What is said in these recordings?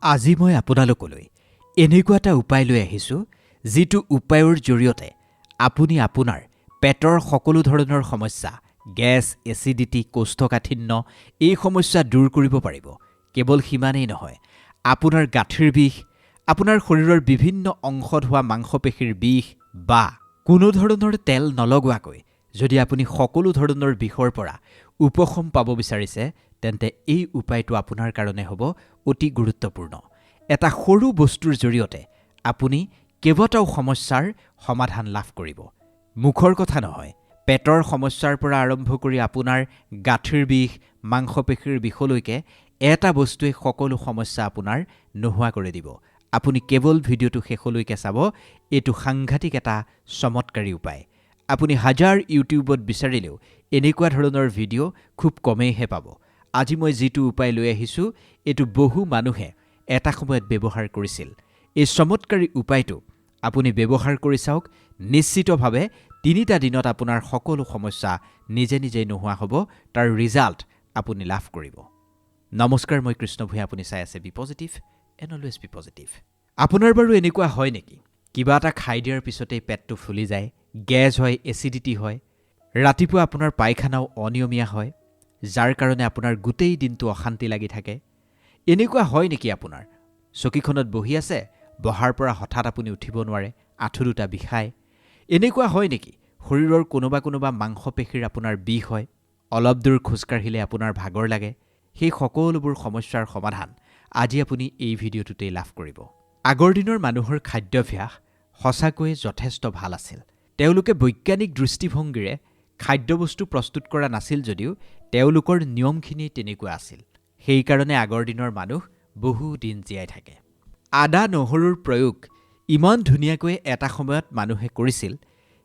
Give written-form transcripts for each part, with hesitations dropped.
আজি মই আপোনালোকলৈ এনেকুৱা এটা উপায় লৈ আহিছোঁ যিটো উপায়ৰ জৰিয়তে আপুনি আপোনাৰ পেটৰ সকলো ধৰণৰ সমস্যা গেছ, এচিডিটি, কোষ্ঠকাঠিন্য এই সমস্যা দূৰ কৰিব পাৰিব। কেৱল সিমানেই নহয়, আপোনাৰ গাঁঠিৰ বিষ, আপোনাৰ শৰীৰৰ বিভিন্ন অংশত হোৱা মাংসপেশীৰ বিষ বা কোনো ধৰণৰ তেল নলগোৱাকৈ যদি আপুনি সকলো ধৰণৰ বিষৰ পৰা উপশম পাব বিচাৰিছে, তেন্তে এই উপায়টো আপোনাৰ কাৰণে হ'ব অতি গুৰুত্বপূৰ্ণ। এটা সৰু বস্তুৰ জৰিয়তে আপুনি কেইবাটাও সমস্যাৰ সমাধান লাভ কৰিব। মুখৰ কথা নহয়, পেটৰ সমস্যাৰ পৰা আৰম্ভ কৰি আপোনাৰ গাঁঠিৰ বিষ, মাংসপেশীৰ বিষলৈকে এটা বস্তুৱে সকলো সমস্যা আপোনাৰ নোহোৱা কৰি দিব। আপুনি কেৱল ভিডিঅ'টো শেষলৈকে চাব। এইটো সাংঘাতিক এটা চমৎকাৰী উপায়। আপুনি হাজাৰ ইউটিউবত বিচাৰিলেও এনেকুৱা ধৰণৰ ভিডিঅ' খুব কমেইহে পাব। আজি মই যিটো উপায় লৈ আহিছোঁ, এইটো বহু মানুহে এটা সময়ত ব্যৱহাৰ কৰিছিল। এই চমৎকাৰী উপায়টো আপুনি ব্যৱহাৰ কৰি চাওক। নিশ্চিতভাৱে 3টা দিনত আপোনাৰ সকলো সমস্যা নিজে নিজেই নোহোৱা হ'ব। তাৰ ৰিজাল্ট আপুনি লাভ কৰিব। নমস্কাৰ, মই কৃষ্ণ ভূঞা। আপুনি চাই আছে be positive and always be positive. আপোনাৰ বাৰু এনেকুৱা হয় নেকি? কিবা এটা খাই দিয়াৰ পিছতেই পেটটো ফুলি যায়, গেছ হয়, এচিডিটি হয়, ৰাতিপুৱা আপোনাৰ পায়খানাও অনিয়মীয়া হয়, যাৰ কাৰণে আপোনাৰ গোটেই দিনটো অশান্তি লাগি থাকে। এনেকুৱা হয় নেকি আপোনাৰ? চকীখনত বহি আছে, বহাৰ পৰা হঠাৎ আপুনি উঠিব নোৱাৰে, আঁঠু দুটা বিষায়। এনেকুৱা হয় নেকি শৰীৰৰ কোনোবা মাংসপেশীৰ আপোনাৰ বিষ হয়, অলপ দূৰ খোজকাঢ়িলে আপোনাৰ ভাগৰ লাগে? সেই সকলোবোৰ সমস্যাৰ সমাধান আজি আপুনি এই ভিডিঅ'টোতেই লাভ কৰিব। আগৰ দিনৰ মানুহৰ খাদ্যাভ্যাস সঁচাকৈয়ে যথেষ্ট ভাল আছিল। তেওঁলোকে বৈজ্ঞানিক দৃষ্টিভংগীৰে খাদ্যবস্তু প্ৰস্তুত কৰা নাছিল যদিও তেওঁলোকৰ নিয়মখিনি তেনেকুৱা আছিল। সেইকাৰণে আগৰ দিনৰ মানুহ বহু দিন জীয়াই থাকে। আদা, নহৰুৰ প্ৰয়োগ ইমান ধুনীয়াকৈ এটা সময়ত মানুহে কৰিছিল,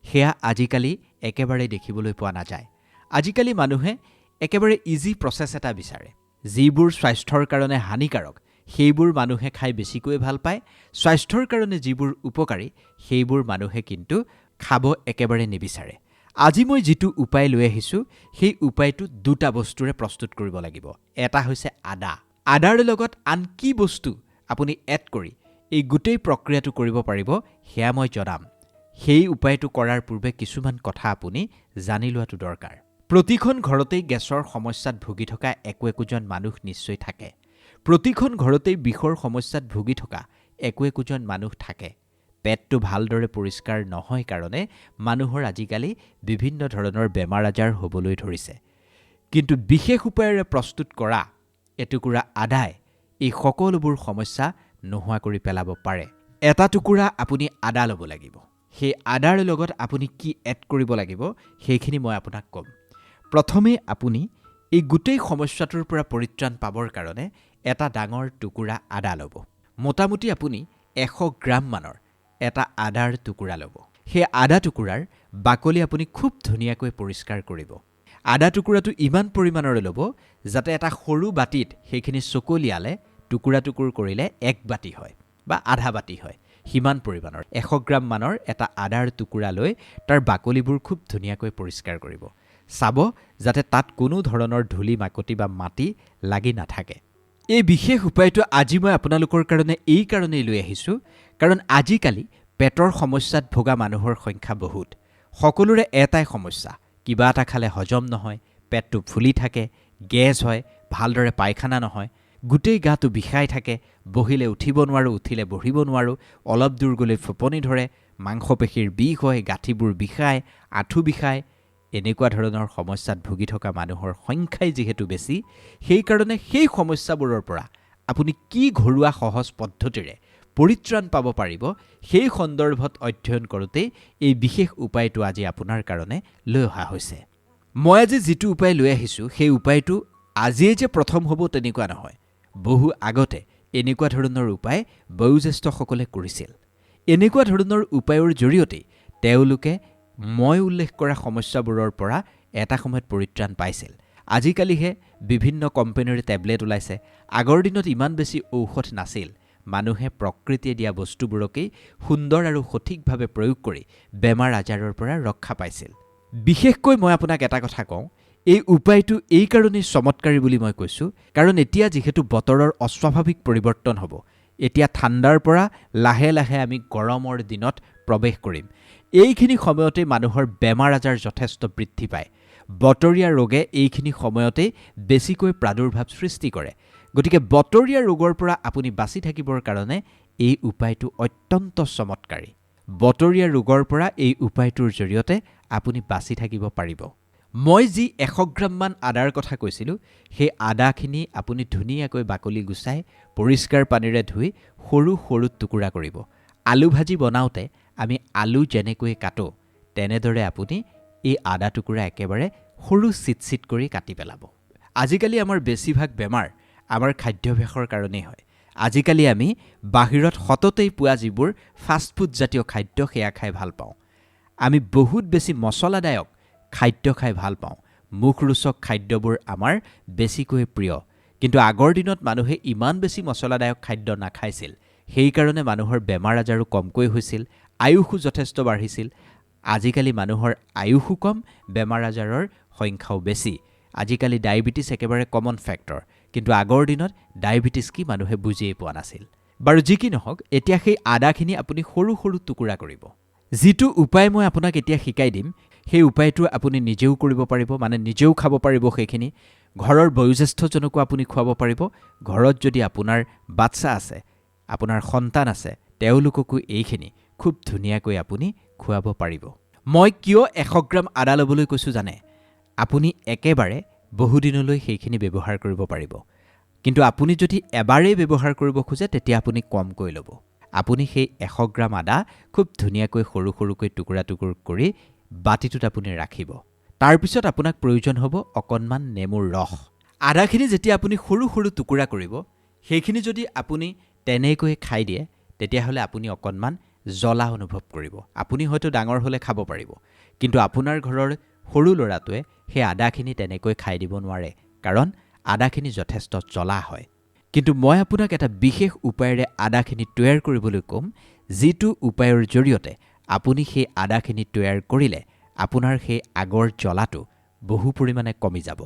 সেয়া আজিকালি একেবাৰে দেখিবলৈ পোৱা নাযায়। আজিকালি মানুহে একেবাৰে ইজি প্ৰচেছ এটা বিচাৰে। যিবোৰ স্বাস্থ্যৰ কাৰণে হানিকাৰক সেইবোৰ মানুহে খাই বেছিকৈ ভাল পায়। স্বাস্থ্যৰ কাৰণে যিবোৰ উপকাৰী সেইবোৰ মানুহে কিন্তু খাব একেবাৰে নিবিচাৰে। আজি মই যিটো উপায় লৈ আহিছোঁ, সেই উপায়টো 2টা বস্তুৰে প্ৰস্তুত কৰিব লাগিব। এটা হৈছে আদা। আদাৰ লগত আন কি বস্তু আপুনি এড কৰি এই গোটেই প্ৰক্ৰিয়াটো কৰিব পাৰিব, সেয়া মই জনাম। সেই উপায়টো কৰাৰ পূৰ্বে কিছুমান কথা আপুনি জানি লোৱাটো দৰকাৰ। প্ৰতিখন ঘৰতেই গেছৰ সমস্যাত ভুগি থকা একোজন মানুহ নিশ্চয় থাকে। প্ৰতিখন ঘৰতেই বিষৰ সমস্যাত ভুগি থকা একোজন মানুহ থাকে। পেটটো ভালদৰে পৰিষ্কাৰ নহয় কাৰণে মানুহৰ আজিকালি বিভিন্ন ধৰণৰ বেমাৰ আজাৰ হ'বলৈ ধৰিছে। কিন্তু বিশেষ উপায়েৰে প্ৰস্তুত কৰা এটুকুৰা আদাই এই সকলোবোৰ সমস্যা নোহোৱা কৰি পেলাব পাৰে। এটা টুকুৰা আপুনি আদা ল'ব লাগিব। সেই আদাৰ লগত আপুনি কি এড কৰিব লাগিব সেইখিনি মই আপোনাক ক'ম। প্ৰথমে আপুনি এই গোটেই সমস্যাটোৰ পৰা পৰিত্ৰাণ পাবৰ কাৰণে এটা ডাঙৰ টুকুৰা আদা ল'ব। মোটামুটি আপুনি 100 গ্ৰাম মানৰ এটা আদাৰ টুকুৰা ল'ব। সেই আদা টুকুৰাৰ বাকলি আপুনি খুব ধুনীয়াকৈ পৰিষ্কাৰ কৰিব। আদা টুকুৰাটো ইমান পৰিমাণৰে ল'ব যাতে এটা সৰু বাতিত সেইখিনি চকলিয়ালে টুকুৰা কৰিলে 1 বাতি হয় বা আধা বাতি হয়। সিমান পৰিমাণৰ 100 গ্ৰাম মানৰ এটা আদাৰ টুকুৰা লৈ তাৰ বাকলিবোৰ খুব ধুনীয়াকৈ পৰিষ্কাৰ কৰিব। চাব যাতে তাত কোনো ধৰণৰ ধূলি মাকতি বা মাটি লাগি নাথাকে। এই বিশেষ উপায়টো আজি মই আপোনালোকৰ কাৰণে এই কাৰণেই লৈ আহিছোঁ, কাৰণ আজিকালি পেটৰ সমস্যাত ভোগা মানুহৰ সংখ্যা বহুত। সকলোৰে এটাই সমস্যা, কিবা এটা খালে হজম নহয়, পেটটো ফুলি থাকে, গেছ হয়, ভালদৰে পায়খানা নহয়, গোটেই গাটো বিষাই থাকে, বহিলে উঠিব নোৱাৰোঁ, উঠিলে বহিব নোৱাৰোঁ, অলপ দূৰ গ'লে ফোপনি ধৰে, মাংসপেশীৰ বিষ হয়, গাঁঠিবোৰ বিষায়, আঁঠু বিষায়। এনেকুৱা ধৰণৰ সমস্যাত ভুগি থকা মানুহৰ সংখ্যাই যিহেতু বেছি, সেইকাৰণে সেই সমস্যাবোৰৰ পৰা আপুনি কি ঘৰুৱা সহজ পদ্ধতিৰে পৰিত্ৰাণ পাব পাৰিব, সেই সন্দৰ্ভত অধ্যয়ন কৰোঁতেই এই বিশেষ উপায়টো আজি আপোনাৰ কাৰণে লৈ অহা হৈছে। মই আজি যিটো উপায় লৈ আহিছোঁ, সেই উপায়টো আজিয়ে যে প্ৰথম হ'ব তেনেকুৱা নহয়। বহু আগতে এনেকুৱা ধৰণৰ উপায় বয়োজ্যেষ্ঠসকলে কৰিছিল। এনেকুৱা ধৰণৰ উপায়ৰ জৰিয়তে তেওঁলোকে মই উল্লেখ কৰা সমস্যাবোৰৰ পৰা এটা সময়ত পৰিত্ৰাণ পাইছিল। আজিকালিহে বিভিন্ন কোম্পানীৰ টেবলেট ওলাইছে। আগৰ দিনত ইমান বেছি ঔষধ নাছিল। মানুহে প্ৰকৃতিয়ে দিয়া বস্তুবোৰকেই সুন্দৰ আৰু সঠিকভাৱে প্ৰয়োগ কৰি বেমাৰ আজাৰৰ পৰা ৰক্ষা পাইছিল। বিশেষকৈ মই আপোনাক এটা কথা কওঁ, এই উপায়টো এই কাৰণেই চমৎকাৰী বুলি মই কৈছোঁ, কাৰণ এতিয়া যিহেতু বতৰৰ অস্বাভাৱিক পৰিৱৰ্তন হ'ব, এতিয়া ঠাণ্ডাৰ পৰা লাহে লাহে আমি গৰমৰ দিনত প্ৰৱেশ কৰিম। এইখিনি সময়তে মানুহৰ বেমাৰ আজাৰ যথেষ্ট বৃদ্ধি পায়। বতৰীয়া ৰোগে এইখিনি সময়তেই বেছিকৈ প্ৰাদুৰ্ভাৱ সৃষ্টি কৰে। গতিকে বতৰীয়া ৰোগৰ পৰা আপুনি বাচি থাকিবৰ কাৰণে এই উপায়টো অত্যন্ত চমৎকাৰী। বতৰীয়া ৰোগৰ পৰা এই উপায়টোৰ জৰিয়তে আপুনি বাচি থাকিব পাৰিব। মই যি 100 গ্ৰামমান আদাৰ কথা কৈছিলোঁ, সেই আদাখিনি আপুনি ধুনীয়াকৈ বাকলি গুচাই পৰিষ্কাৰ পানীৰে ধুই সৰু সৰু টুকুৰা কৰিব। আলু ভাজি বনাওঁতে আমি আলু যেনেকৈ কাটো, তেনেদৰে আপুনি এই আদা টুকুৰা একেবাৰে সৰু চিট কৰি কাটি পেলাব। আজিকালি আমাৰ বেছিভাগ বেমাৰ আমাৰ খাদ্যাভ্যাসৰ কাৰণেই হয়। আজিকালি আমি বাহিৰত সততেই পোৱা যিবোৰ ফাষ্টফুড জাতীয় খাদ্য, সেয়া খাই ভাল পাওঁ। আমি বহুত বেছি মছলাদায়ক খাদ্য খাই ভাল পাওঁ। মুখৰোচক খাদ্যবোৰ আমাৰ বেছিকৈ প্ৰিয়। কিন্তু আগৰ দিনত মানুহে ইমান বেছি মছলাদায়ক খাদ্য নাখাইছিল। সেইকাৰণে মানুহৰ বেমাৰ আজাৰো কমকৈ হৈছিল, আয়ুসো যথেষ্ট বাঢ়িছিল। আজিকালি মানুহৰ আয়ুসো কম, বেমাৰ আজাৰৰ সংখ্যাও বেছি। আজিকালি ডায়েবেটিছ একেবাৰে কমন ফেক্টৰ, কিন্তু আগৰ দিনত ডায়েবেটিছ কি মানুহে বুজিয়েই পোৱা নাছিল। বাৰু যি কি নহওক, এতিয়া সেই আদাখিনি আপুনি সৰু সৰু টুকুৰা কৰিব। যিটো উপায় মই আপোনাক এতিয়া শিকাই দিম, সেই উপায়টো আপুনি নিজেও কৰিব পাৰিব, মানে নিজেও খাব পাৰিব। সেইখিনি ঘৰৰ বয়োজ্যেষ্ঠজনকো আপুনি খুৱাব পাৰিব। ঘৰত যদি আপোনাৰ বাচ্চা আছে, আপোনাৰ সন্তান আছে, তেওঁলোককো এইখিনি খুব ধুনীয়াকৈ আপুনি খুৱাব পাৰিব। মই কিয় 100 গ্ৰাম আদা ল'বলৈ কৈছোঁ জানে? আপুনি একেবাৰে বহুদিনলৈ সেইখিনি ব্যৱহাৰ কৰিব পাৰিব। কিন্তু আপুনি যদি এবাৰেই ব্যৱহাৰ কৰিব খোজে, তেতিয়া আপুনি কমকৈ ল'ব। আপুনি সেই 100 গ্ৰাম আদা খুব ধুনীয়াকৈ সৰু সৰুকৈ টুকুৰা কৰি বাতিটোত আপুনি ৰাখিব। তাৰপিছত আপোনাক প্ৰয়োজন হ'ব অকণমান নেমুৰ ৰস। আদাখিনি যেতিয়া আপুনি সৰু সৰু টুকুৰা কৰিব, সেইখিনি যদি আপুনি তেনেকৈ খাই দিয়ে, তেতিয়াহ'লে আপুনি অকণমান জ্বলা অনুভৱ কৰিব। আপুনি হয়তো ডাঙৰ হ'লে খাব পাৰিব, কিন্তু আপোনাৰ ঘৰৰ সৰু ল'ৰাটোৱে সেই আদাখিনি তেনেকৈ খাই দিব নোৱাৰে, কাৰণ আদাখিনি যথেষ্ট জ্বলা হয়। কিন্তু মই আপোনাক এটা বিশেষ উপায়েৰে আদাখিনি তৈয়াৰ কৰিবলৈ ক'ম, যিটো উপায়ৰ জৰিয়তে আপুনি সেই আদাখিনি তৈয়াৰ কৰিলে আপোনাৰ সেই আগৰ জ্বলাটো বহু পৰিমাণে কমি যাব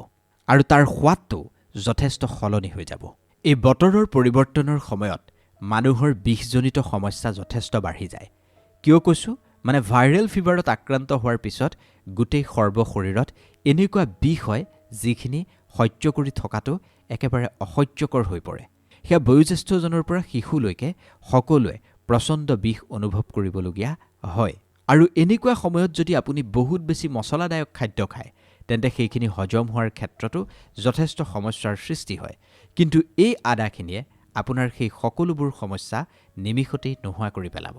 আৰু তাৰ সোৱাদটো যথেষ্ট সলনি হৈ যাব। এই বতৰৰ পৰিৱৰ্তনৰ সময়ত মানুহৰ বিষজনিত সমস্যা যথেষ্ট বাঢ়ি যায়। কিয় কৈছোঁ? মানে ভাইৰেল ফিভাৰত আক্ৰান্ত হোৱাৰ পিছত গোটেই সৰ্বশৰীৰত এনেকুৱা বিষ হয়, যিখিনি সহ্য কৰি থকাটো একেবাৰে অসহ্যকৰ হৈ পৰে। সেয়া বয়োজ্যেষ্ঠজনৰ পৰা শিশুলৈকে সকলোৱে প্ৰচণ্ড বিষ অনুভৱ কৰিবলগীয়া হয়। আৰু এনেকুৱা সময়ত যদি আপুনি বহুত বেছি মছলাদায়ক খাদ্য খায়, তেন্তে সেইখিনি হজম হোৱাৰ ক্ষেত্ৰতো যথেষ্ট সমস্যাৰ সৃষ্টি হয়। কিন্তু এই আদাখিনিয়ে আপোনাৰ সেই সকলোবোৰ সমস্যা নিমিষতেই নোহোৱা কৰি পেলাব।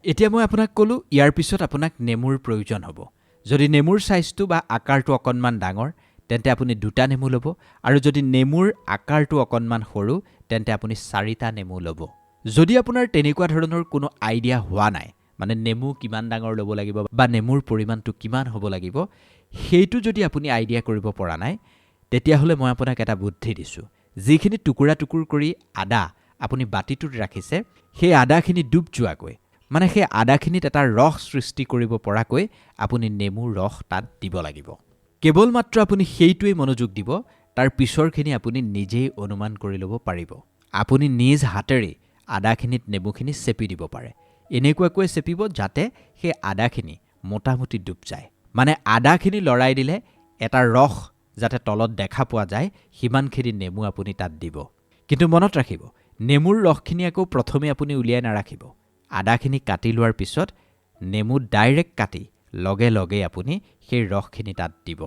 এতিয়া মই আপোনাক ক'লোঁ, ইয়াৰ পিছত আপোনাক নেমুৰ প্ৰয়োজন হ'ব। যদি নেমুৰ ছাইজটো বা আকাৰটো অকণমান ডাঙৰ, তেন্তে আপুনি 2টা নেমু ল'ব, আৰু যদি নেমুৰ আকাৰটো অকণমান সৰু, তেন্তে আপুনি 4টা নেমু ল'ব। যদি আপোনাৰ তেনেকুৱা ধৰণৰ কোনো আইডিয়া হোৱা নাই, মানে নেমু কিমান ডাঙৰ ল'ব লাগিব বা নেমুৰ পৰিমাণটো কিমান হ'ব লাগিব, সেইটো যদি আপুনি আইডিয়া কৰিব পৰা নাই, তেতিয়াহ'লে মই আপোনাক এটা বুদ্ধি দিছোঁ। যিখিনি টুকুৰা কৰি আদা আপুনি বাতিটোত ৰাখিছে, সেই আদাখিনি ডুব যোৱাকৈ, মানে সেই আদাখিনিত এটা ৰস সৃষ্টি কৰিব পৰাকৈ আপুনি নেমুৰ ৰস তাত দিব লাগিব। কেৱল মাত্ৰ আপুনি সেইটোৱেই মনোযোগ দিব, তাৰ পিছৰখিনি আপুনি নিজেই অনুমান কৰি ল'ব পাৰিব। আপুনি নিজ হাতেৰেই আদাখিনিত নেমুখিনি চেপি দিব পাৰে। এনেকুৱাকৈ চেপিব যাতে সেই আদাখিনি মোটামুটি ডুব যায়। মানে আদাখিনি লৰাই দিলে এটা ৰস যাতে তলত দেখা পোৱা যায়, সিমানখিনি নেমু আপুনি তাত দিব। কিন্তু মনত ৰাখিব, নেমুৰ ৰসখিনি আকৌ প্ৰথমে আপুনি উলিয়াই নাৰাখিব। আদাখিনি কাটি লোৱাৰ পিছত নেমু ডাইৰেক্ট কাটি লগে লগে আপুনি সেই ৰসখিনি তাত দিব।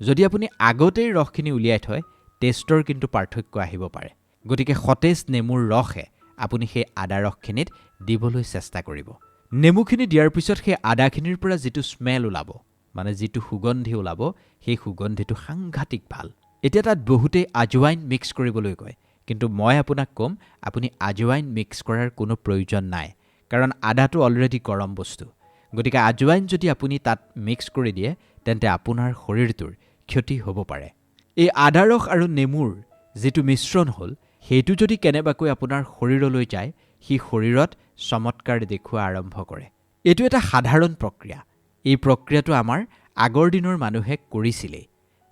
যদি আপুনি আগতেই ৰসখিনি উলিয়াই থয়, টেষ্টৰ কিন্তু পাৰ্থক্য আহিব পাৰে। গতিকে সতেজ নেমুৰ ৰসে আপুনি সেই আদা ৰসখিনিত দিবলৈ চেষ্টা কৰিব। নেমুখিনি দিয়াৰ পিছত সেই আদাখিনিৰ পৰা যিটো স্মেল ওলাব, মানে যিটো সুগন্ধি ওলাব, সেই সুগন্ধিটো সাংঘাতিক ভাল। এতিয়া তাত বহুতেই আজৱাইন মিক্স কৰিবলৈ কয়, কিন্তু মই আপোনাক ক'ম, আপুনি আজৱাইন মিক্স কৰাৰ কোনো প্ৰয়োজন নাই, কাৰণ আদাটো অলৰেডি গৰম বস্তু। গতিকে আজৱাইন যদি আপুনি তাত মিক্স কৰি দিয়ে, তেন্তে আপোনাৰ শৰীৰটোৰ ক্ষতি হ'ব পাৰে। এই আদা ৰস আৰু নেমুৰ যিটো মিশ্ৰণ হ'ল, সেইটো যদি কেনেবাকৈ আপোনাৰ শৰীৰলৈ যায়, সি শৰীৰত চমৎকাৰ দেখুওৱা আৰম্ভ কৰে। এইটো এটা সাধাৰণ প্ৰক্ৰিয়া। এই প্ৰক্ৰিয়াটো আমাৰ আগৰ দিনৰ মানুহে কৰিছিলেই।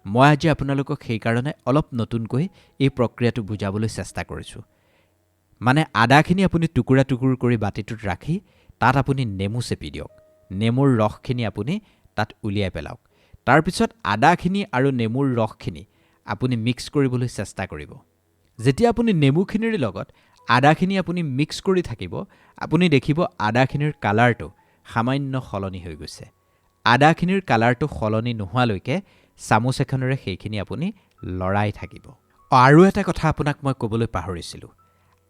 মই আজি আপোনালোকক সেই কাৰণে অলপ নতুনকৈ এই প্ৰক্ৰিয়াটো বুজাবলৈ চেষ্টা কৰিছোঁ মানে আদাখিনি আপুনি টুকুৰা টুকুৰ কৰি বাতিটোত ৰাখি তাত আপুনি নেমু চেপি দিয়ক নেমুৰ ৰসখিনি আপুনি তাত উলিয়াই পেলাওক তাৰ পিছত আদাখিনি আৰু নেমুৰ ৰসখিনি আপুনি মিক্স কৰিবলৈ চেষ্টা কৰিব যেতিয়া আপুনি নেমুখিনিৰ লগত আদাখিনি আপুনি মিক্স কৰি থাকিব আপুনি দেখিব আদাখিনিৰ কালাৰটো সামান্য সলনি হৈ গৈছে আদাখিনিৰ কালাৰটো সলনি নোহোৱালৈকে চামুচ এখনেৰে সেইখিনি আপুনি লৰাই থাকিব আৰু এটা কথা আপোনাক মই ক'বলৈ পাহৰিছিলোঁ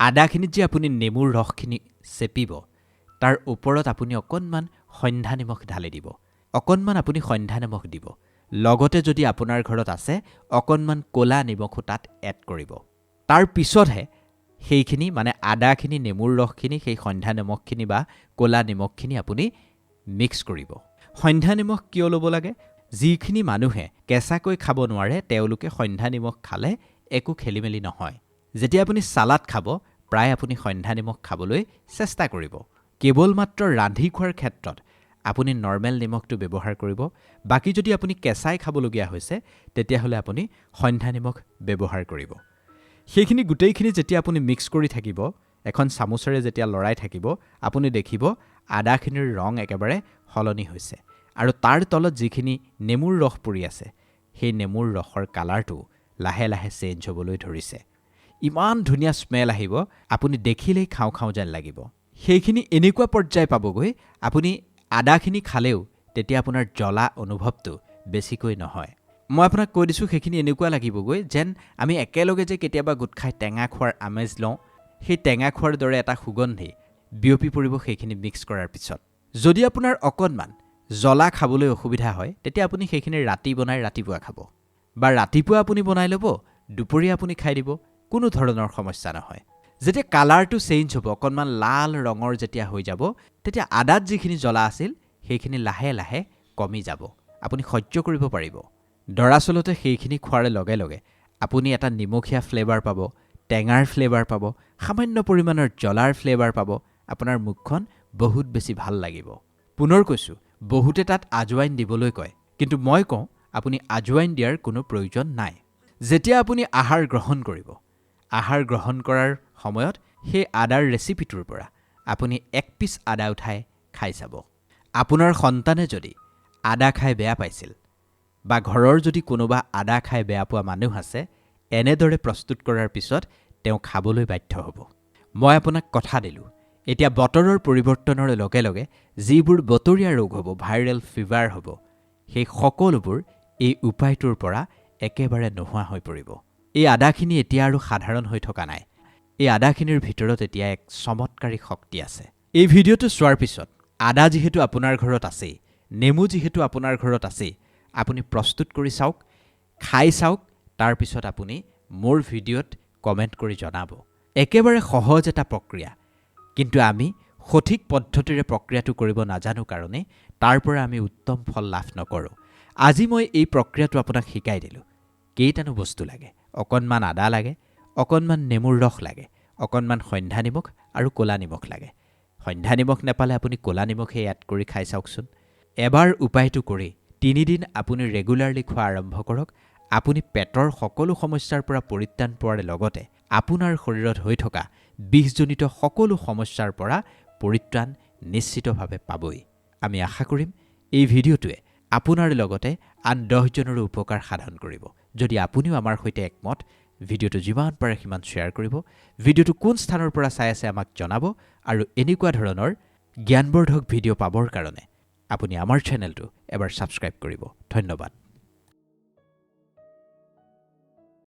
আদাখিনিত যে আপুনি নেমুৰ ৰসখিনি চেপিব তাৰ ওপৰত আপুনি অকণমান সন্ধ্যা নিমখ ঢালি দিব অকণমান আপুনি সন্ধ্যা নিমখ দিব লগতে যদি আপোনাৰ ঘৰত আছে অকণমান ক'লা নিমখো তাত এড কৰিব তাৰ পিছতহে সেইখিনি মানে আদাখিনি নেমুৰ ৰসখিনি সেই সন্ধ্যা নিমখখিনি বা ক'লা নিমখখিনি আপুনি মিক্স কৰিব সন্ধ্যা নিমখ কিয় ল'ব লাগে যিখিনি মানুহে কেঁচাকৈ খাব নোৱাৰে তেওঁলোকে সন্ধ্যা নিমখ খালে একো খেলিমেলি নহয় যেতিয়া আপুনি সালাড খাব প্ৰায় আপুনি সন্ধ্যা নিমখ খাবলৈ চেষ্টা কৰিব কেৱল মাত্ৰ ৰান্ধি খোৱাৰ ক্ষেত্ৰত আপুনি নৰ্মেল নিমখটো ব্যৱহাৰ কৰিব বাকি যদি আপুনি কেঁচাই খাবলগীয়া হৈছে তেতিয়াহ'লে আপুনি সন্ধ্যা নিমখ ব্যৱহাৰ কৰিব সেইখিনি গোটেইখিনি যেতিয়া আপুনি মিক্স কৰি থাকিব এখন চামুচেৰে যেতিয়া লৰাই থাকিব আপুনি দেখিব আদাখিনিৰ ৰং একেবাৰে সলনি হৈছে আৰু তাৰ তলত যিখিনি নেমুৰ ৰস পৰি আছে সেই নেমুৰ ৰসৰ কালাৰটো লাহে লাহে চেঞ্জ হ'বলৈ ধৰিছে ইমান ধুনীয়া স্মেল আহিব আপুনি দেখিলেই খাওঁ খাওঁ যেন লাগিব সেইখিনি এনেকুৱা পৰ্যায় পাবগৈ আপুনি আদাখিনি খালেও তেতিয়া আপোনাৰ জ্বলা অনুভৱটো বেছিকৈ নহয় মই আপোনাক কৈ দিছোঁ সেইখিনি এনেকুৱা লাগিবগৈ যেন আমি একেলগে যে কেতিয়াবা গোট খাই টেঙা খোৱাৰ আমেজ লওঁ সেই টেঙা খোৱাৰ দৰে এটা সুগন্ধি বিয়পি পৰিব সেইখিনি মিক্স কৰাৰ পিছত যদি আপোনাৰ অকণমান জ্বলা খাবলৈ অসুবিধা হয় তেতিয়া আপুনি সেইখিনি ৰাতি বনাই ৰাতিপুৱা খাব বা ৰাতিপুৱা আপুনি বনাই ল'ব দুপৰীয়া আপুনি খাই দিব কোনো ধৰণৰ সমস্যা নহয় যেতিয়া কালাৰটো চেঞ্জ হ'ব অকণমান লাল ৰঙৰ যেতিয়া হৈ যাব তেতিয়া আদাত যিখিনি জ্বলা আছিল সেইখিনি লাহে লাহে কমি যাব আপুনি সহ্য কৰিব পাৰিব দৰাচলতে সেইখিনি খোৱাৰ লগে লগে আপুনি এটা নিমখীয়া ফ্লেভাৰ পাব টেঙাৰ ফ্লেভাৰ পাব সামান্য পৰিমাণৰ জ্বলাৰ ফ্লেভাৰ পাব আপোনাৰ মুখখন বহুত বেছি ভাল লাগিব পুনৰ কৈছোঁ বহুতে তাত আজৱাইন দিবলৈ কয় কিন্তু মই কওঁ আপুনি আজৱাইন দিয়াৰ কোনো প্ৰয়োজন নাই যেতিয়া আপুনি আহাৰ গ্ৰহণ কৰাৰ সময়ত সেই আদাৰ ৰেচিপিটোৰ পৰা আপুনি এক পিচ আদা উঠাই খাই চাব আপোনাৰ সন্তানে যদি আদা খাই বেয়া পাইছিল বা ঘৰৰ যদি কোনোবা আদা খাই বেয়া পোৱা মানুহ আছে এনেদৰে প্ৰস্তুত কৰাৰ পিছত তেওঁ খাবলৈ বাধ্য হ'ব মই আপোনাক কথা দিলোঁ এতিয়া বতৰৰ পৰিৱৰ্তনৰ লগে লগে যিবোৰ বতৰীয়া ৰোগ হ'ব ভাইৰেল ফিভাৰ হ'ব সেই সকলোবোৰ এই উপায়টোৰ পৰা একেবাৰে নোহোৱা হৈ পৰিব এই আদাখিনি এতিয়া আৰু সাধাৰণ হৈ থকা নাই এই আদাখিনিৰ ভিতৰত এতিয়া এক চমৎকাৰী শক্তি আছে এই ভিডিঅ'টো চোৱাৰ পিছত আদা যিহেতু আপোনাৰ ঘৰত আছে নেমু যিহেতু আপোনাৰ ঘৰত আছে আপুনি প্ৰস্তুত কৰি চাওক খাই চাওক তাৰ পিছত আপুনি মোৰ ভিডিঅ'ত কমেণ্ট কৰি জনাব একেবাৰে সহজ এটা প্ৰক্ৰিয়া কিন্তু আমি সঠিক পদ্ধতিৰে প্ৰক্ৰিয়াটো কৰিব নাজানো কাৰণে তাৰ পৰা আমি উত্তম ফল লাভ নকৰোঁ আজি মই এই প্ৰক্ৰিয়াটো আপোনাক শিকাই দিলোঁ কেইটানো বস্তু লাগে অকণমান আদা লাগে অকণমান নেমুৰ ৰস লাগে অকণমান সন্ধ্যা নিমখ আৰু ক'লা নিমখ লাগে সন্ধ্যা নিমখ নেপালে আপুনি ক'লা নিমখে এড কৰি খাই চাওকচোন এবাৰ উপায়টো কৰি 3 দিন আপুনি ৰেগুলাৰলি খোৱা আৰম্ভ কৰক আপুনি পেটৰ সকলো সমস্যাৰ পৰা পৰিত্ৰাণ পোৱাৰ লগতে আপোনাৰ শৰীৰত হৈ থকা বিষজনিত সকলো সমস্যাৰ পৰা পৰিত্ৰাণ নিশ্চিতভাৱে পাবই আমি আশা কৰিম এই ভিডিঅ'টোৱে আপোনাৰ লগতে আন 10 জনৰো উপকাৰ সাধন কৰিব যদি আপুনিও আমাৰ সৈতে একমত ভিডিঅ'টো যিমান পাৰে সিমান শ্বেয়াৰ কৰিব ভিডিঅ'টো কোন স্থানৰ পৰা চাই আছে আমাক জনাব আৰু এনেকুৱা ধৰণৰ জ্ঞানবৰ্ধক ভিডিঅ' পাবৰ কাৰণে আপুনি আমাৰ চেনেলটো এবাৰ সাবস্ক্ৰাইব কৰিব ধন্যবাদ